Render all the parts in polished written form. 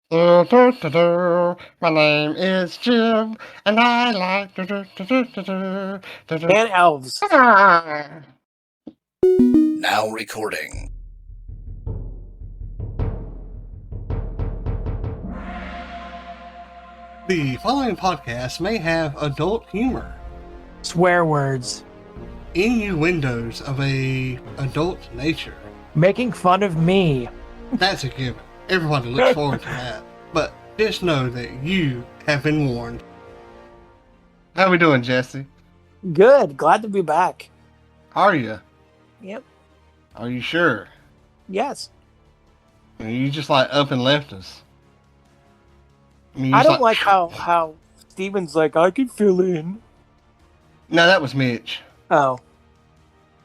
My name is Jim, and I like. And elves. Now recording. The following podcast may have adult humor, Swear words. innuendos of a adult nature. Making fun of me. That's a given. Everybody looks forward to that. But just know that you have been warned. How we doing, Jesse? Good. Glad to be back. Are you? Yep. Are you sure? Yes. You just like up and left us. I don't like how Steven's like, I can fill in. No, that was Mitch. Oh.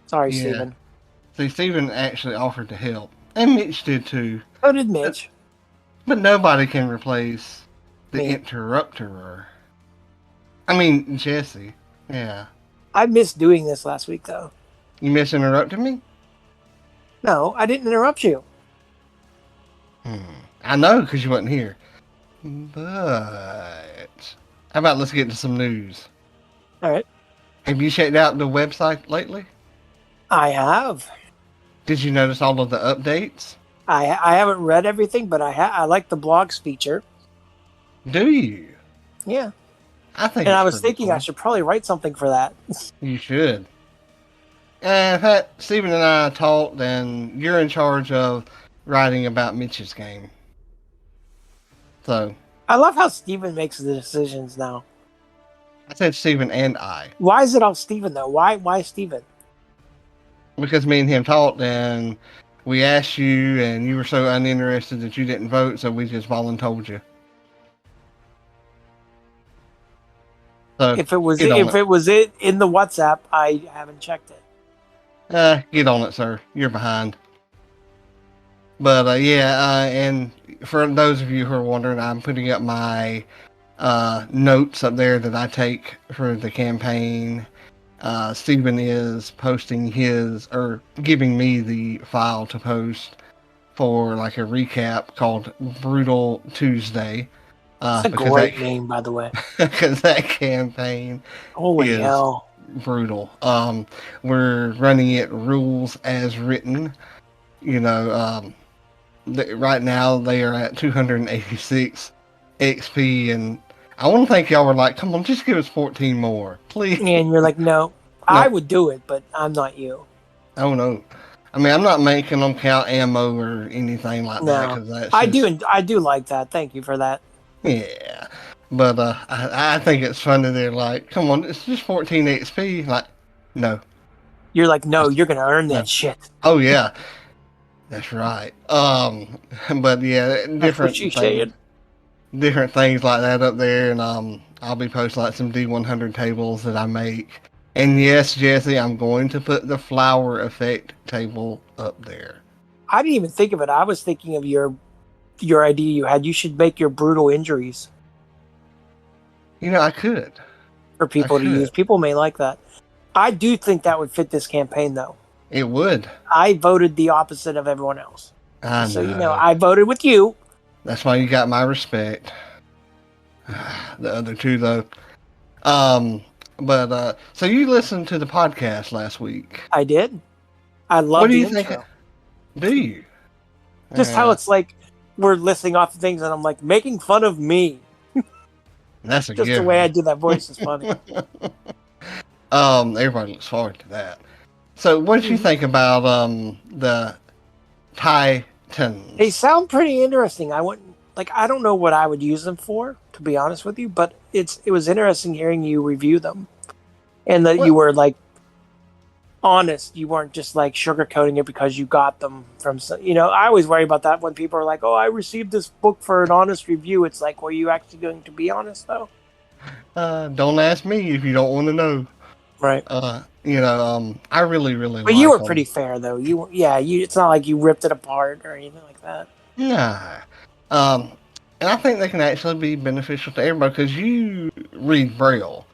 Sorry, Yeah. Steven. See, Steven actually offered to help. And Mitch did too. So did Mitch. But nobody can replace the Me. interrupter. I mean, Jesse. Yeah. I missed doing this last week, though. You misinterrupted me? No, I didn't interrupt you. I know, because you wasn't here. But how about let's get to some news? All right. Have you checked out the website lately? I have. Did you notice all of the updates? I haven't read everything, but I like the blogs feature. Do you? Yeah. I think. And it's I was pretty thinking cool. I should probably write something for that. You should. And in fact, Steven and I talked, and you're in charge of writing about Mitch's game. So, I love how Steven makes the decisions now. I said Steven and I. Why is it all Steven, though? Why Steven? Because me and him talked, and we asked you, and you were so uninterested that you didn't vote, so we just voluntold you. So, If it was get on in the WhatsApp, I haven't checked it. Get on it, sir. You're behind. But and for those of you who are wondering, I'm putting up my notes up there that I take for the campaign. Stephen is posting his, or giving me the file to post for like a recap called Brutal Tuesday. It's a great name, by the way. Because that campaign Holy is hell. brutal. We're running it rules as written. You know, right now they are at 286 XP, and I want to think y'all were like, come on, just give us 14 more, please. And you're like, no, I would do it, but I'm not you. Oh no. I mean, I'm not making them count ammo or anything like that. No, 'cause that's I just- do. I do like that. Thank you for that. Yeah. But I think it's funny. They're like, come on, it's just 14 XP. Like, no. You're like, no, you're gonna earn that shit. Oh yeah, that's right. But yeah, That's different what you things, said. different things like that up there, and I'll be posting like some D100 tables that I make. And yes, Jesse, I'm going to put the flower effect table up there. I didn't even think of it. I was thinking of your idea you had. You should make your brutal injuries You know, I could. for people to could. use. People may like that. I do think that would fit this campaign, though. It would. I voted the opposite of everyone else. I know. So, you know, I voted with you. That's why you got my respect. The other two, though. But so you listened to the podcast last week. I did. I love What do the you intro. think? Do you? Just how it's like we're listing off things and I'm like, making fun of me. That's a Just given. the way I do that voice is funny. Everybody looks forward to that. So, what did you think about the Titans? They sound pretty interesting. I don't know what I would use them for, to be honest with you, but it was interesting hearing you review them. And that you were like honest. You weren't just like sugarcoating it because you got them from I always worry about that when people are like, "Oh, I received this book for an honest review." It's like, were you actually going to be honest though? Don't ask me if you don't want to know. Right. I really But you were pretty fair though. It's not like you ripped it apart or anything like that. Nah. And I think they can actually be beneficial to everybody because you read Braille.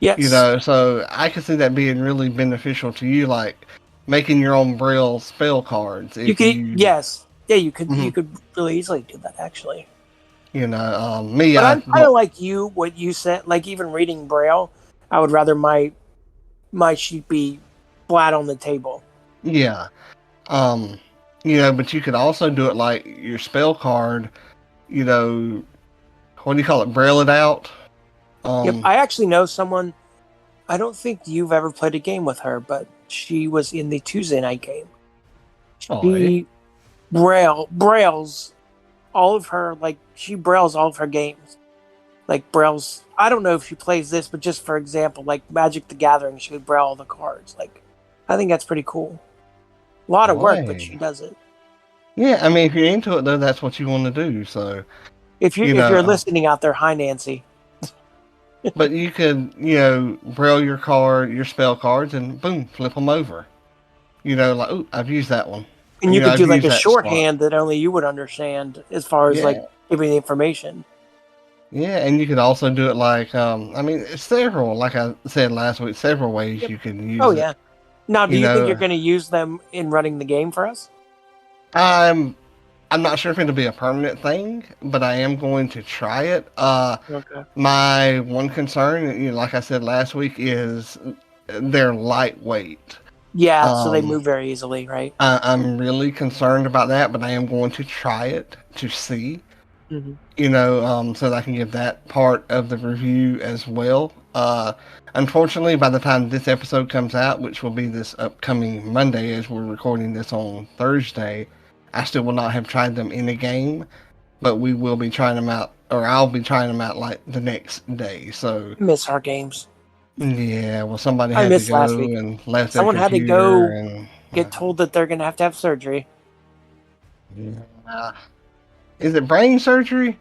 Yes. So I could see that being really beneficial to you, like making your own Braille spell cards. You could, yes. Yeah, you could really easily do that, actually. Me, But I I'm kind of like you. What you said, like even reading Braille, I would rather my sheet be flat on the table. yeah. Um, but you could also do it like your spell card. You know, what do you call it? Braille it out. Yep, I actually know someone. I don't think you've ever played a game with her, but she was in the Tuesday night game. Boy. She brails all of her, like she brails all of her games. Like brails, I don't know if she plays this, but just for example, like Magic the Gathering, she would braille all the cards. Like, I think that's pretty cool. A lot of work, but she Boy. does it. Yeah, I mean, if you're into it though, that's what you want to do. So, If you're listening out there, hi Nancy. but you could, braille your card, your spell cards, and boom, flip them over. Like, oh, I've used that one. And you could I've do like used a that slot. shorthand that only you would understand as far as like Yeah. giving the information. Yeah, and you could also do it like, I mean, several, like I said last week, several ways Yep. you can use Oh it. yeah. Now, do You you think you're know, going to use them in running the game for us? I'm not sure if it'll be a permanent thing, but I am going to try it. Okay. My one concern, like I said last week, is they're lightweight. Yeah, so they move very easily, right? I'm really concerned about that, but I am going to try it to see. Mm-hmm. So that I can give that part of the review as well. Unfortunately, by the time this episode comes out, which will be this upcoming Monday as we're recording this on Thursday, I still will not have tried them in a game, but we will be trying them out, or I'll be trying them out like the next day. So I miss our games. yeah, well, somebody I had to missed last go week. and left Someone their had to computer go and get told that they're going to have surgery. Is it brain surgery?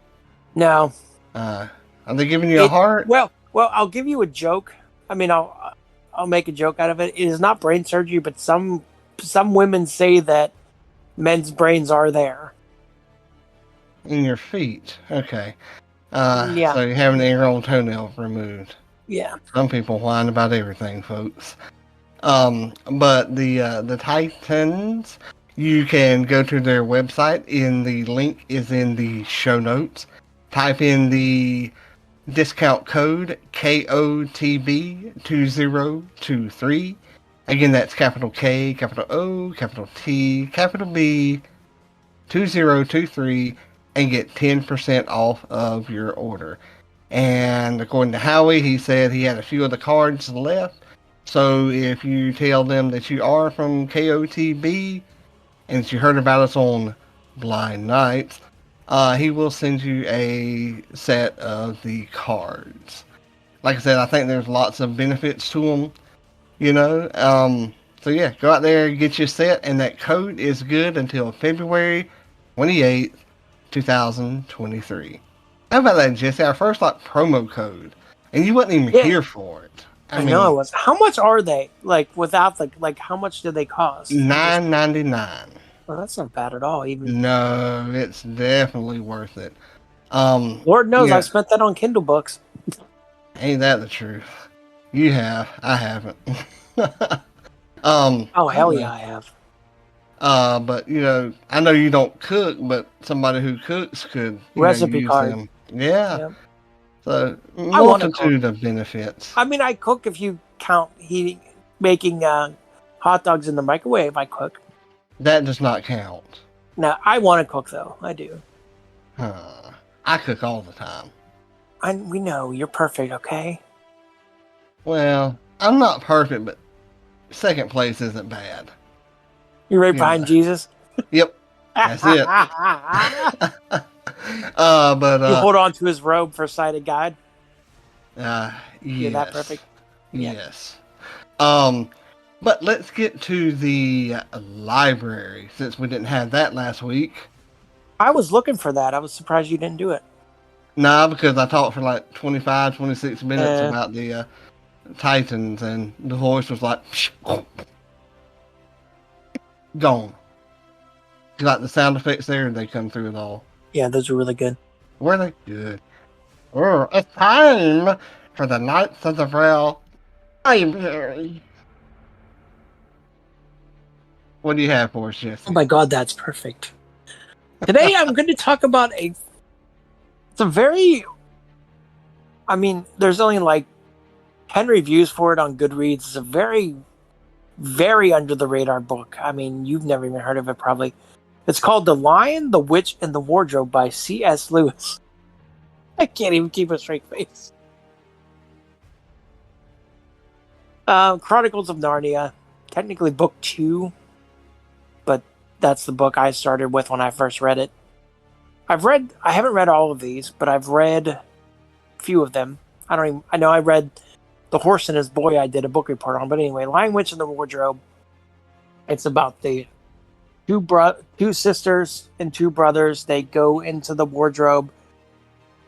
No. Are they giving you a heart? Well, I'll give you a joke. I mean, I'll make a joke out of it. It is not brain surgery, but some women say that men's brains are there. In your feet. Okay. Yeah. So you're having your own toenail removed. Yeah. Some people whine about everything, folks. But the Titans, you can go to their website. The link is in the show notes. Type in the discount code KOTB2023. Again, that's capital K, capital O, capital T, capital B, 2023, and get 10% off of your order. And according to Howie, he said he had a few of the cards left. So if you tell them that you are from KOTB and that you heard about us on Blind Nights, he will send you a set of the cards. Like I said, I think there's lots of benefits to them, So yeah, go out there, get your set, and that code is good until February 28th, 2023. How about that, Jesse? Our first promo code, and you wasn't even here for it. I know I was. How much are they? Like without how much do they cost? $9.99. Well, that's not bad at all. Even no, it's definitely worth it. Lord knows I've spent that on Kindle books. Ain't that the truth? You have. I haven't. Oh hell yeah, I have. But I know you don't cook, but somebody who cooks could recipe use card. them. Yeah. Yep. So multitude of benefits. I mean, I cook if you count making hot dogs in the microwave. I cook. That does not count. Now I want to cook though. I do. I cook all the time. We know you're perfect. Okay. Well, I'm not perfect, but second place isn't bad. You're right behind Jesus. Yep, that's it. But you hold on to his robe for sighted God. Yes. You're that perfect. Yes. But let's get to the library since we didn't have that last week. I was looking for that. I was surprised you didn't do it. Nah, because I talked for 25, 26 minutes about the Titans, and the voice was like, gone. Like the sound effects there, they come through it all. Yeah, those are really good. Were they? Good. Oh, it's time for the Knights of the Braille Library. What do you have for us, Jesse? Oh my God, that's perfect. Today I'm going to talk about a It's a very, I mean, there's only like 10 reviews for it on Goodreads. It's a very, very under the radar book. I mean, you've never even heard of it probably. It's called The Lion, the Witch, and the Wardrobe by C.S. Lewis. I can't even keep a straight face. Chronicles of Narnia, technically book 2, but that's the book I started with when I first read it. I haven't read all of these, but I've read a few of them. I know I read The Horse and His Boy I did a book report on, but anyway, Lion, Witch, and the Wardrobe. It's about the two sisters and two brothers. They go into the wardrobe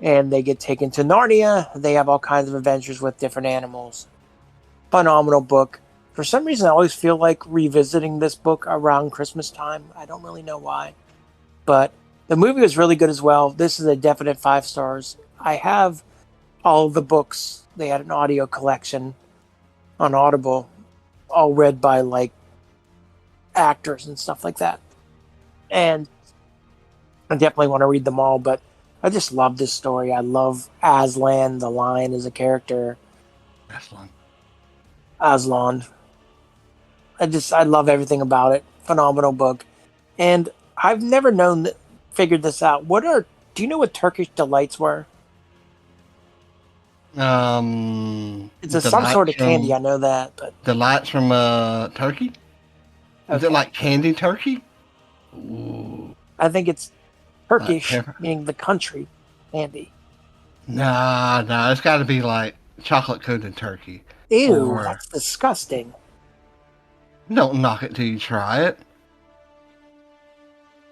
and they get taken to Narnia. They have all kinds of adventures with different animals. Phenomenal book. For some reason, I always feel like revisiting this book around Christmas time. I don't really know why. But the movie was really good as well. This is a definite 5 stars. I have all of the books. They had an audio collection on Audible, all read by like actors and stuff like that. And I definitely want to read them all, but I just love this story. I love Aslan, the lion, as a character. Aslan. I love everything about it. Phenomenal book. And I've never figured this out. Do you know what Turkish delights were? It's some sort of candy, I know that, but delights from Turkey? Okay. Is it like candy turkey? Ooh. I think it's Turkish, meaning the country, candy. Nah, it's got to be like chocolate coated turkey. Ew, that's disgusting. Don't knock it till you try it.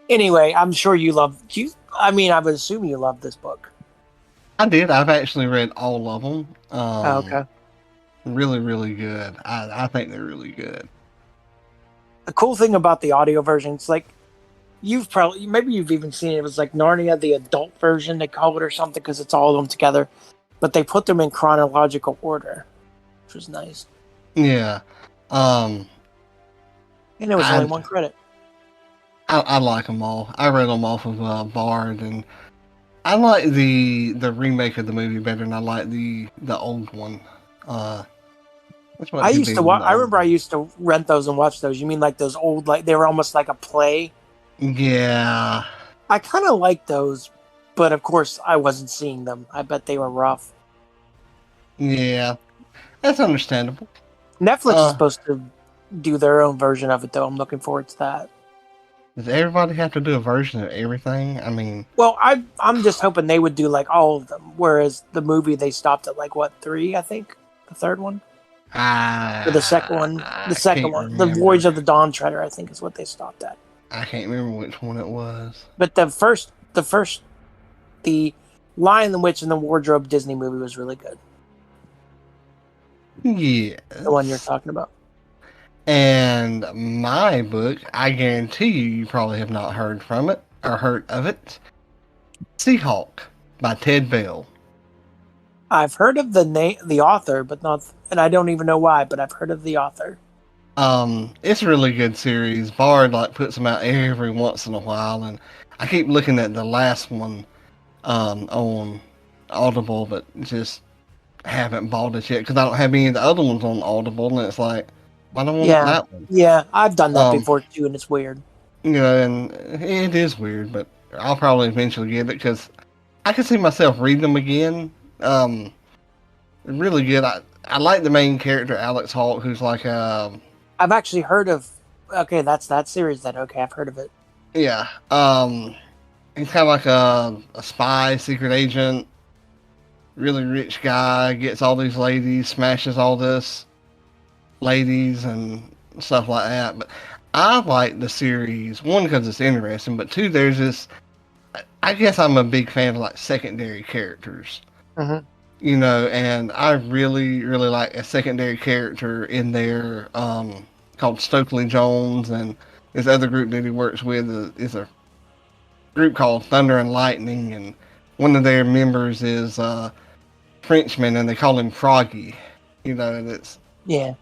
Anyway, I'm sure I would assume you love this book. I did. I've actually read all of them. Okay. Really, really good. I think they're really good. The cool thing about the audio version, it's like, maybe you've even seen it. It was like Narnia, the adult version, they call it, or something, because it's all of them together. But they put them in chronological order, which was nice. Yeah. And it was only 1 credit. I like them all. I read them off of Bard, and I like the remake of the movie better than I like the old one. I remember I used to rent those and watch those. You mean like those old, like they were almost like a play? Yeah. I kind of like those, but of course I wasn't seeing them. I bet they were rough. Yeah. That's understandable. Netflix is supposed to do their own version of it, though. I'm looking forward to that. Does everybody have to do a version of everything? I mean... Well, I'm just hoping they would do like all of them, whereas the movie, they stopped at like, 3, I think? The third one? Or the second one? The second one. The Voyage of the Dawn Treader, I think, is what they stopped at. I can't remember which one it was. But the Lion, the Witch, and the Wardrobe Disney movie was really good. Yeah. The one you're talking about. And my book, I guarantee you probably have not heard from it or heard of it. Seahawk by Ted Bell. I've heard of the author, but not, and I don't even know why, but I've heard of the author. It's a really good series. Bard puts them out every once in a while, and I keep looking at the last one on Audible, but just haven't bought it yet because I don't have any of the other ones on Audible, and it's like, why don't I want that one? Yeah, I've done that before too, and it's weird. You know, and it is weird, but I'll probably eventually get it because I can see myself reading them again. Really good. I like the main character, Alex Hawke, who's like I've actually heard of. Okay, that's that series. Then okay, I've heard of it. Yeah. He's kind of like a spy, secret agent, really rich guy, gets all these ladies, smashes all this ladies and stuff like that. But I like the series, one, because it's interesting, but two, there's this, I guess I'm a big fan of secondary characters. Mm-hmm. You know, and I really, really like a secondary character in there called Stokely Jones, and this other group that he works with is a group called Thunder and Lightning, and one of their members is Frenchman, and they call him Froggy. You know, and it's... Yeah.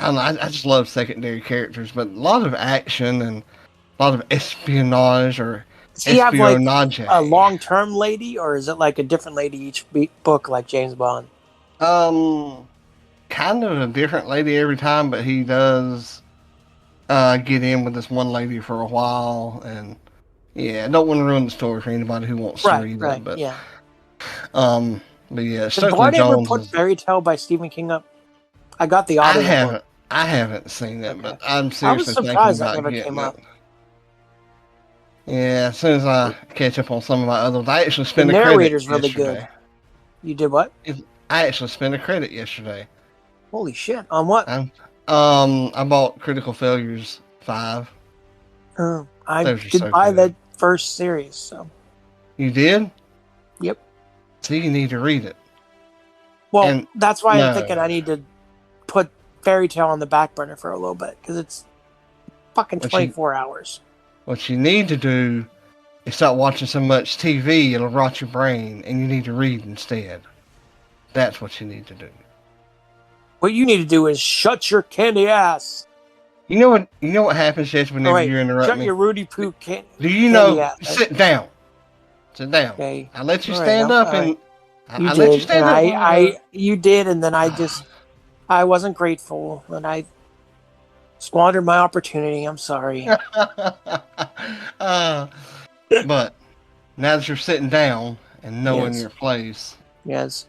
I don't know, I just love secondary characters, but a lot of action and a lot of espionage, or Does he have like espionage. a long-term lady, or is it like a different lady each book, like James Bond? Kind of a different lady every time, but he does get in with this one lady for a while, and yeah, I don't want to ruin the story for anybody who wants to read it, but yeah. but yeah, Did Stokely Bart ever Jones put is. Fairy Tale by Stephen King up? I got the I audio book. haven't seen it, Okay. but I'm I was seriously thinking surprised that about never getting came it. up. Yeah, as soon as I catch up on some of my others, I actually The spent a credit narrator's really yesterday. good. You did what? I actually spent a credit yesterday. Holy shit! On what? I bought Critical Failures 5. I Those are did so buy good. that first series, so. You did? Yep. So you need to read it. Well, And that's why no. I'm thinking I need to put Fairy Tale on the back burner for a little bit, because it's fucking 24 hours. What you need to do is stop watching so much TV, it'll rot your brain, and you need to read instead. That's what you need to do. What you need to do is shut your candy ass. You know what happens, Jess, whenever you interrupt shut me? your Rudy Poo candy. Do you know? Ass, right? Sit down. Sit down. Okay. I let you All stand right, up, all and right. I You let did, you stand and up. you did, and then I wasn't grateful, and I squandered my opportunity. I'm sorry. But now that you're sitting down and knowing Yes. your place, Yes.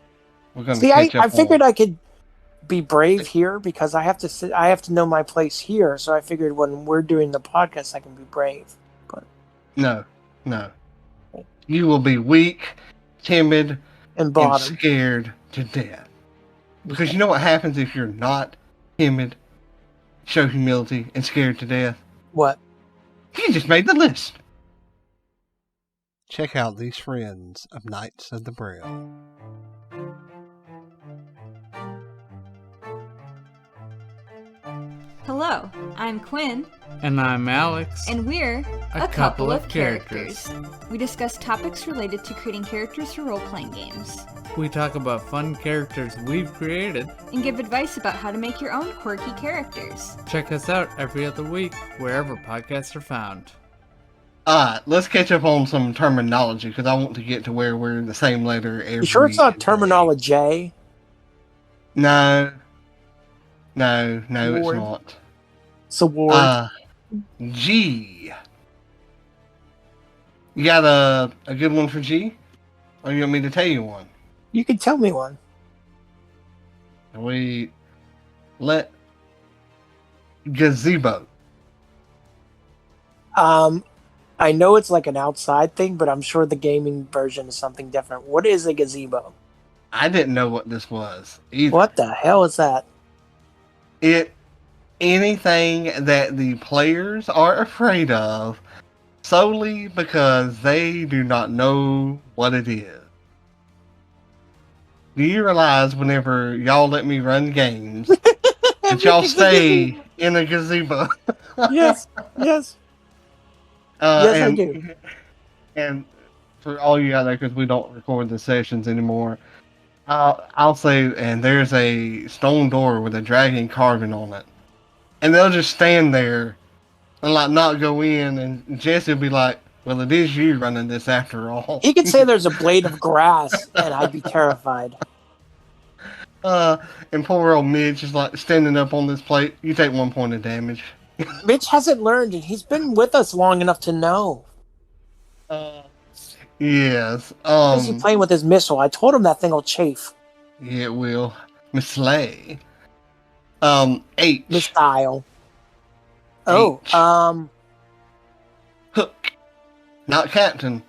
we're going to See, catch up. I figured I could be brave here because I have to sit. I have to know my place here. So I figured when we're doing the podcast, I can be brave. But No. You will be weak, timid, and and scared to death. Because you know what happens if you're not timid, show humility, and scared to death? What? You just made the list. Check out these friends of Knights of the Braille. Hello, I'm Quinn. And I'm Alex. And we're a couple of characters. We discuss topics related to creating characters for role-playing games. We talk about fun characters we've created. And give advice about how to make your own quirky characters. Check us out every other week, wherever podcasts are found. Alright, let's catch up on some terminology, because I want to get to where we're in the same letter every You sure it's not day. Termonology? No, it's not. It's a word. G. You got a good one for G? Or you want me to tell you one? You can tell me one. We let Gazebo. I know it's like an outside thing, but I'm sure the gaming version is something different. What is a gazebo? I didn't know what this was either. What the hell is that? Anything that the players are afraid of solely because they do not know what it is. Do you realize whenever y'all let me run games that y'all stay in a gazebo? Yes. Yes, I and, do. And for all you out there, because we don't record the sessions anymore, I'll say, and there's a stone door with a dragon carving on it. And they'll just stand there and like not go in, and Jesse will be like, well, it is you running this after all. He could say there's a blade of grass, and I'd be terrified. And poor old Mitch is like standing up on this plate. You take 1 point of damage. Mitch hasn't learned, and he's been with us long enough to know. Yes. He's playing with his missile. I told him that thing will chafe. Yeah, it will. Mislay. H. Missile. Oh, H. Hook. Not captain.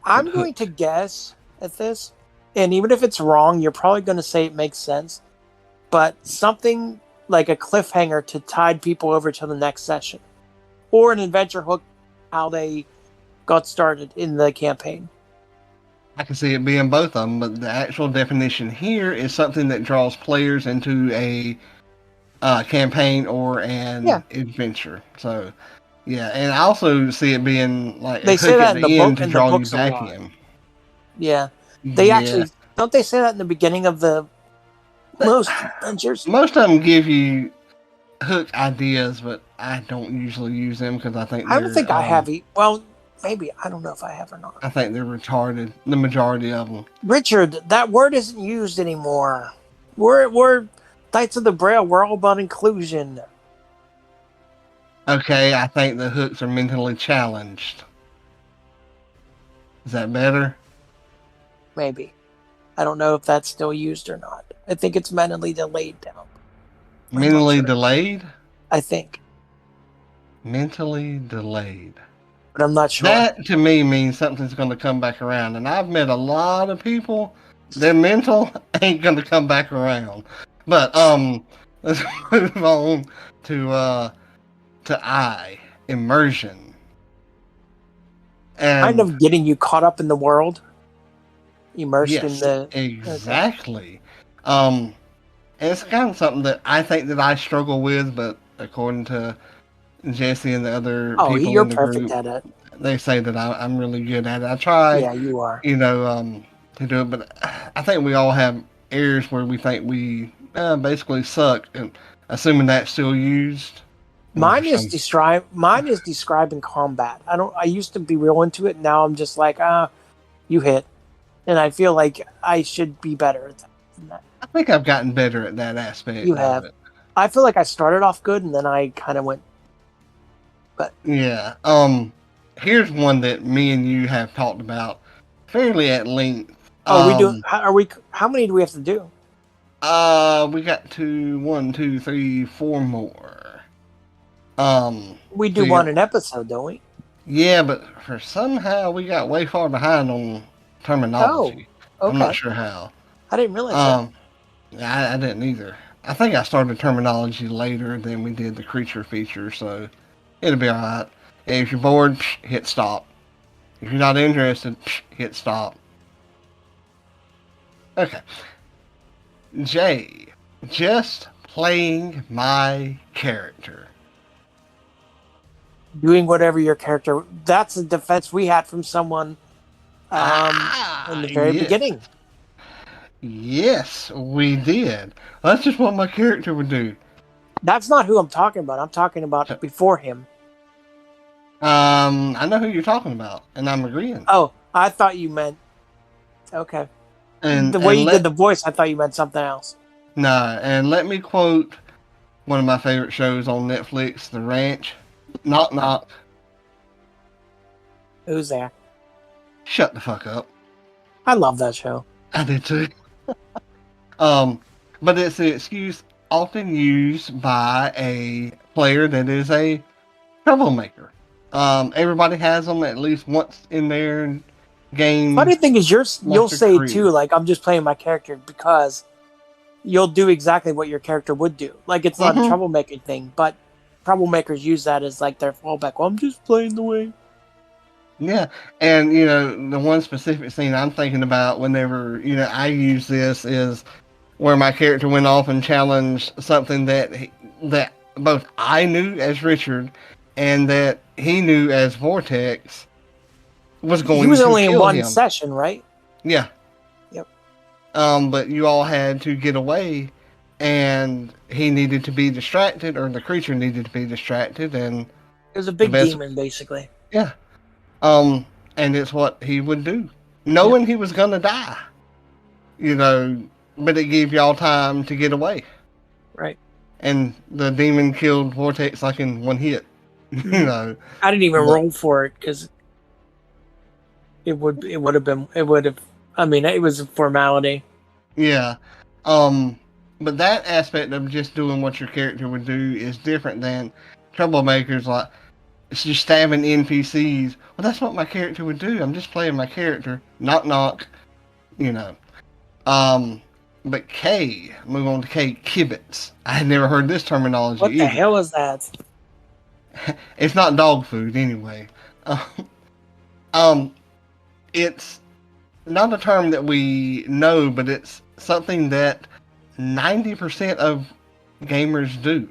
I'm going to guess at this, and even if it's wrong, you're probably going to say it makes sense, but something like a cliffhanger to tide people over to the next session, or an adventure hook, how they got started in the campaign. I can see it being both of them, but the actual definition here is something that draws players into a campaign or an adventure. So, yeah, and I also see it being like They a say hook that at in the the end book, to draw you books a back lot. in. Yeah, they actually don't. They say that in the beginning of the most adventures. Most of them give you hook ideas, but I don't usually use them because I think I don't think I have. Well, maybe. I don't know if I have or not. I think they're retarded. The majority of them. Richard, that word isn't used anymore. We're Knights of the Braille. We're all about inclusion. Okay, I think the hooks are mentally challenged. Is that better? Maybe. I don't know if that's still used or not. I think it's mentally delayed now. Mentally delayed? I think. Mentally delayed. But I'm not sure. That to me means something's going to come back around. And I've met a lot of people, their mental ain't going to come back around. But let's move on to Immersion. And kind of getting you caught up in the world. Immersed in the... Exactly. And it's kind of something that I think that I struggle with, but according to Jesse and the other people you're in the perfect group, at it. they say that I'm really good at it. I try, Yeah, you are. To do it, but I think we all have areas where we think we basically suck, and assuming that's still used. Mine is describing combat. I used to be real into it. Now I'm just like, you hit, and I feel like I should be better at that. I think I've gotten better at that aspect. You have. I feel like I started off good, and then I kind of went. But yeah, here's one that me and you have talked about fairly at length. We do. How many do we have to do? We got to 1, 2, 3, 4 more. We do one an episode, don't we? Yeah, but for somehow we got way far behind on terminology. Oh, okay. I'm not sure how. I didn't realize that. I didn't either. I think I started terminology later than we did the creature feature, so it'll be alright. If you're bored, hit stop. If you're not interested, hit stop. Okay. Jay, just playing my character. Doing whatever your character... That's a defense we had from someone in the very beginning. Yes, we did. That's just what my character would do. That's not who I'm talking about. I'm talking about before him. I know who you're talking about, and I'm agreeing. Oh, I thought you meant... Okay. And the way you did the voice, I thought you meant something else. No, and let me quote one of my favorite shows on Netflix, The Ranch. Knock, knock. Who's there? Shut the fuck up. I love that show. I did too. But it's an excuse often used by a player that is a troublemaker. Everybody has them at least once in their game. Funny thing is, you'll say too, like, I'm just playing my character, because you'll do exactly what your character would do. Like, it's not a troublemaker thing, but troublemakers use that as like their fallback. Well, I'm just playing the way. Yeah, and the one specific scene I'm thinking about whenever I use this is where my character went off and challenged something that both I knew as Richard and that he knew as Vortex was going to kill him. He was only in one session, right? Yeah. Yep. But you all had to get away, and he needed to be distracted, or the creature needed to be distracted, and it was a big demon, basically. Yeah. And it's what he would do, knowing he was gonna die. But it gave y'all time to get away. Right. And the demon killed Vortex like in one hit. I didn't even roll for it because it would have. I mean, it was a formality. Yeah. But that aspect of just doing what your character would do is different than troublemakers like it's just stabbing NPCs. Well, that's what my character would do. I'm just playing my character. Knock knock. But K, move on to K, Kibitz. I had never heard this terminology either. What the hell is that? It's not dog food anyway. It's not a term that we know, but it's something that 90% of gamers do.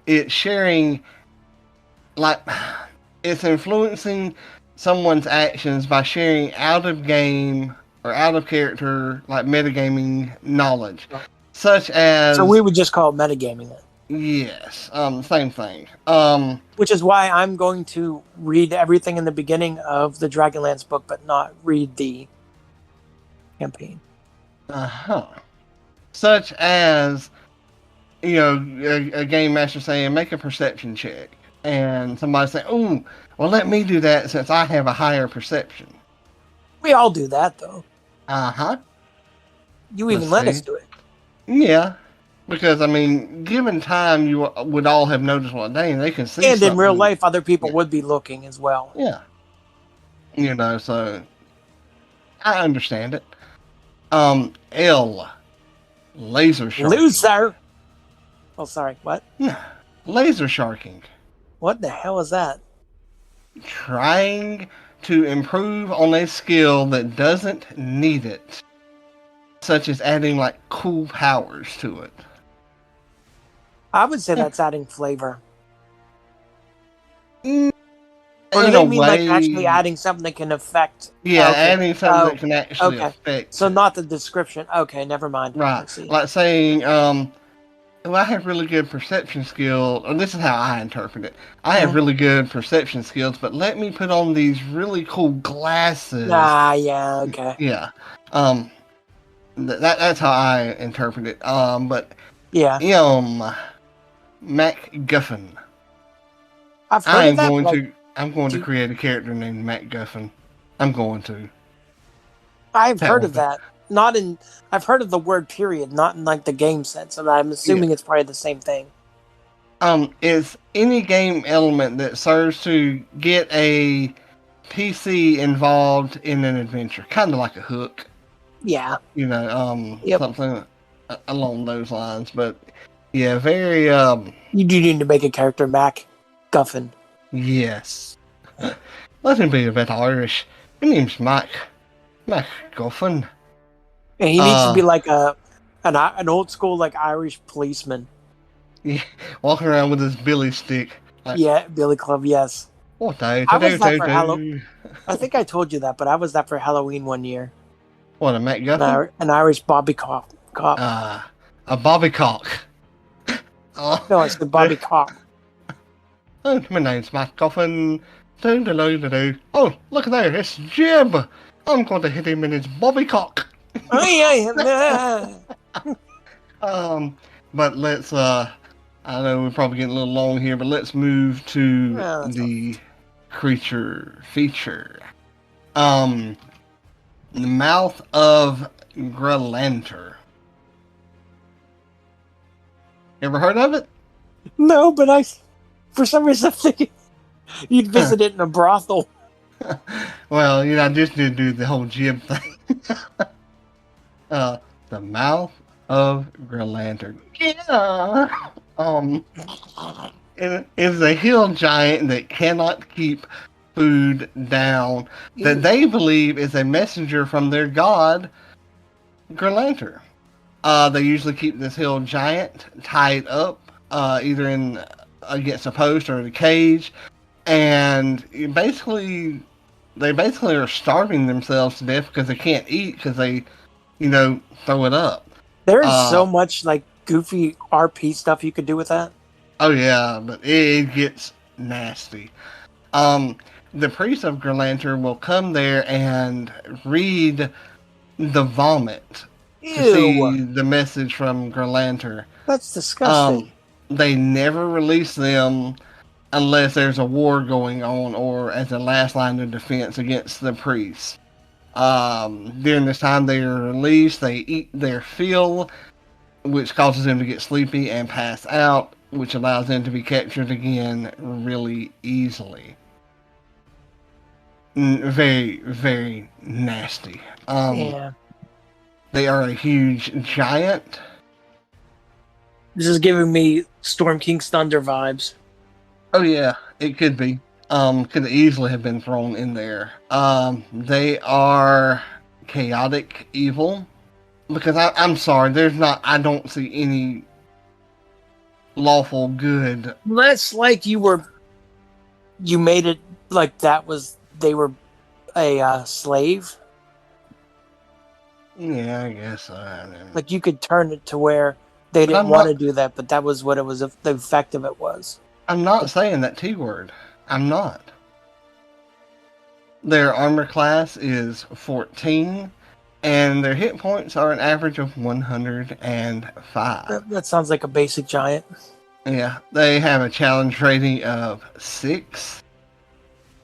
It's sharing, it's influencing someone's actions by sharing out of game or out of character, metagaming knowledge. Such as... So we would just call it metagaming then? Yes, same thing. Which is why I'm going to read everything in the beginning of the Dragonlance book, but not read the campaign. Uh-huh. Such as, a game master saying, make a perception check. And somebody saying, oh, well, let me do that since I have a higher perception. We all do that, though. Uh-huh. You even let us do it. Yeah. Because, I mean, given time, you would all have noticed one day, and they can see And something. in real life, other people would be looking as well. Yeah. So I understand it. L. Lasersharking. Loser! Oh, sorry, what? Lasersharking. What the hell is that? Trying to improve on a skill that doesn't need it. Such as adding, like, cool powers to it. I would say that's adding flavor. In Or do they a mean way, like actually adding something that can affect? Yeah, Okay. adding something that can actually affect. So not the description. Okay, never mind. Right. I see. Like saying, well, I have really good perception skill, or this is how I interpret it. I have really good perception skills, but let me put on these really cool glasses. Yeah, okay. Yeah. That's how I interpret it. But yeah, Macguffin. I've heard of that. I'm going to create a character named Macguffin. I'm going to. I've heard of that. I've heard of the word period, not in like the game sense, and I'm assuming it's probably the same thing. It's any game element that serves to get a PC involved in an adventure, kind of like a hook. Yeah. Something along those lines. But yeah, very. You do need to make a character, Macguffin. Yes. Let him be a bit Irish. My name's Macguffin. And he needs to be like an old school like Irish policeman. Yeah, walking around with his billy stick. Billy Club. Yes. What day? I was that for Halloween. I think I told you that, but I was that for Halloween one year. What, a Macguffin? An Irish Bobby cop. A Bobby cock. No, I said Bobby Cock. Oh, my name's Macguffin. Oh, look at there, it's Jim. I'm going to hit him in his Bobby cock. But let's, I know we're probably getting a little long here, but let's move to the creature feature. The mouth of Grolantor. Ever heard of it? No, but for some reason, I'm thinking you'd visit it in a brothel. Well, I just did do the whole Jim thing. The mouth of Grolantor. Yeah. It is a hill giant that cannot keep food down. That they believe is a messenger from their god, Grolantor. They usually keep this hill giant tied up, either against a post or in a cage, and they basically are starving themselves to death because they can't eat because they, throw it up. There is so much like goofy RP stuff you could do with that. Oh yeah, but it gets nasty. The priest of Grolantor will come there and read the vomit to see the message from Grolantor. That's disgusting. They never release them unless there's a war going on or as a last line of defense against the priests. During this time they are released, they eat their fill, which causes them to get sleepy and pass out, which allows them to be captured again really easily. Very, very nasty. They are a huge giant. This is giving me Storm King's Thunder vibes. Oh yeah, it could be. Could easily have been thrown in there. They are chaotic evil. Because I'm sorry, I don't see any lawful good. That's like you made it like they were a slave. Yeah, I guess. Like you could turn it to where They But didn't I'm want to not- do that, but that was what it was. The effect of it was. I'm not saying that T word. I'm not. Their armor class is 14, and their hit points are an average of 105. That sounds like a basic giant. Yeah, they have a challenge rating of 6.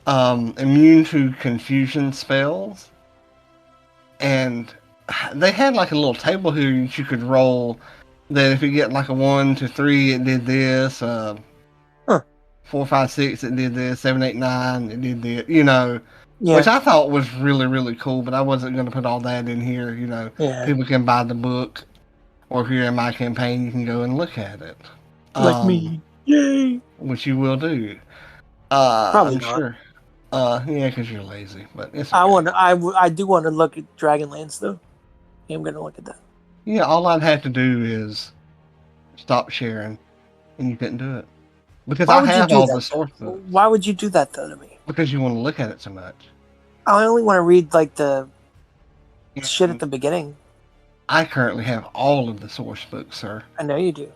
Immune to confusion spells. And they had like a little table here that you could roll that if you get like a 1 to 3, it did this. 4, 5, 6, it did this. 7, 8, 9, it did this. You know, Yeah. which I thought was really, really cool, but I wasn't going to put all that in here. You know, Yeah. people can buy the book, or if you're in my campaign, you can go and look at it. Like me. Yay. Which you will do. Probably I'm not. sure. Yeah, because you're lazy, but it's okay. I do want to look at Dragonlance though. Yeah, I'm gonna look at that. Yeah, all I'd have to do is stop sharing, and you couldn't do it. Because Why I would you have do all that? the source books. Why would you do that though to me? Because you want to look at it so much. I only want to read like the shit at the beginning. I currently have all of the source books, sir. I know you do.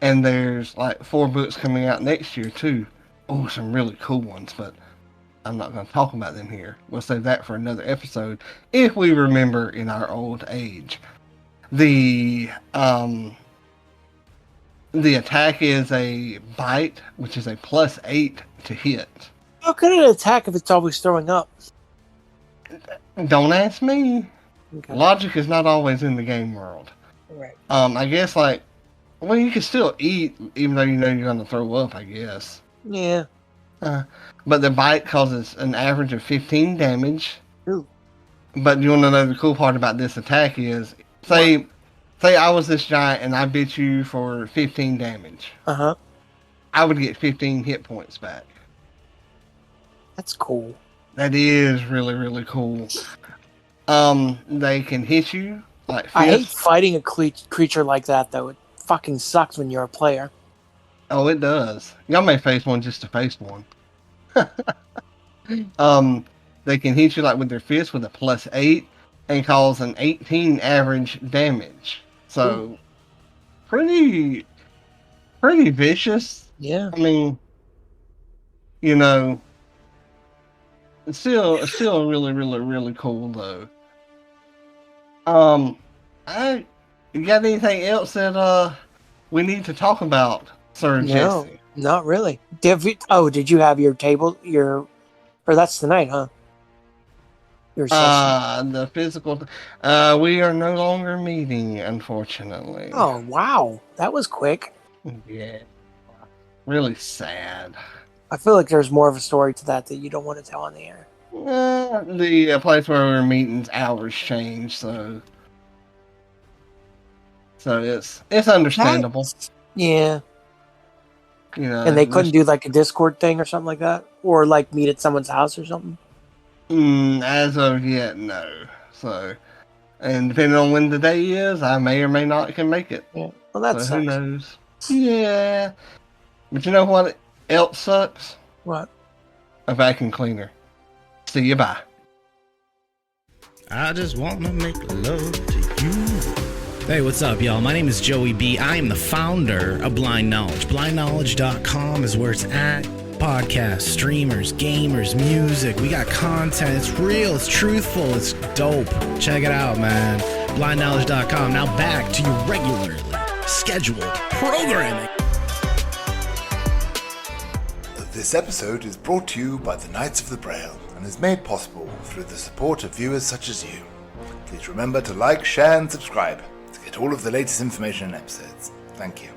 And there's like 4 books coming out next year, too. Oh, some really cool ones, but I'm not going to talk about them here. We'll save that for another episode, if we remember in our old age. The attack is a bite, which is a +8 to hit. How could it attack if it's always throwing up? Don't ask me. Okay. Logic is not always in the game world. Right. I guess well, you can still eat, even though you know you're going to throw up, I guess. Yeah. But the bite causes an average of 15 damage. Ooh. But you want to know the cool part about this attack is, say I was this giant and I bit you for 15 damage. Uh-huh. I would get 15 hit points back. That's cool. That is really, really cool. They can hit you like fists. I hate fighting a creature like that though. It fucking sucks when you're a player. Oh, it does. Y'all may face one just to face one. They can hit you like with their fist with a +8 and cause an 18 average damage. So, pretty vicious. Yeah. I mean, you know, it's still really, really, really cool though. You got anything else that we need to talk about, Sir No, Jesse? not really. Did you have your table? Or that's tonight, huh? Your session. The physical. We are no longer meeting, unfortunately. Oh wow, that was quick. Yeah. Really sad. I feel like there's more of a story to that you don't want to tell on the air. The place where we were meeting's hours changed, so it's understandable. Yeah. You know, And they couldn't do like a Discord thing or something like that, or like meet at someone's house or something. As of yet, no. So, and depending on when the day is, I may or may not can make it. Yeah. Well, that's So who knows? Yeah. But you know what else sucks? What? A vacuum cleaner. See you, bye. I just wanna make love to you. Hey, what's up, y'all? My name is Joey B. I am the founder of Blind Knowledge. BlindKnowledge.com is where it's at. Podcasts, streamers, gamers, music. We got content. It's real. It's truthful. It's dope. Check it out, man. BlindKnowledge.com. Now back to your regularly scheduled programming. This episode is brought to you by the Knights of the Braille and is made possible through the support of viewers such as you. Please remember to like, share, and subscribe to get all of the latest information and episodes. Thank you.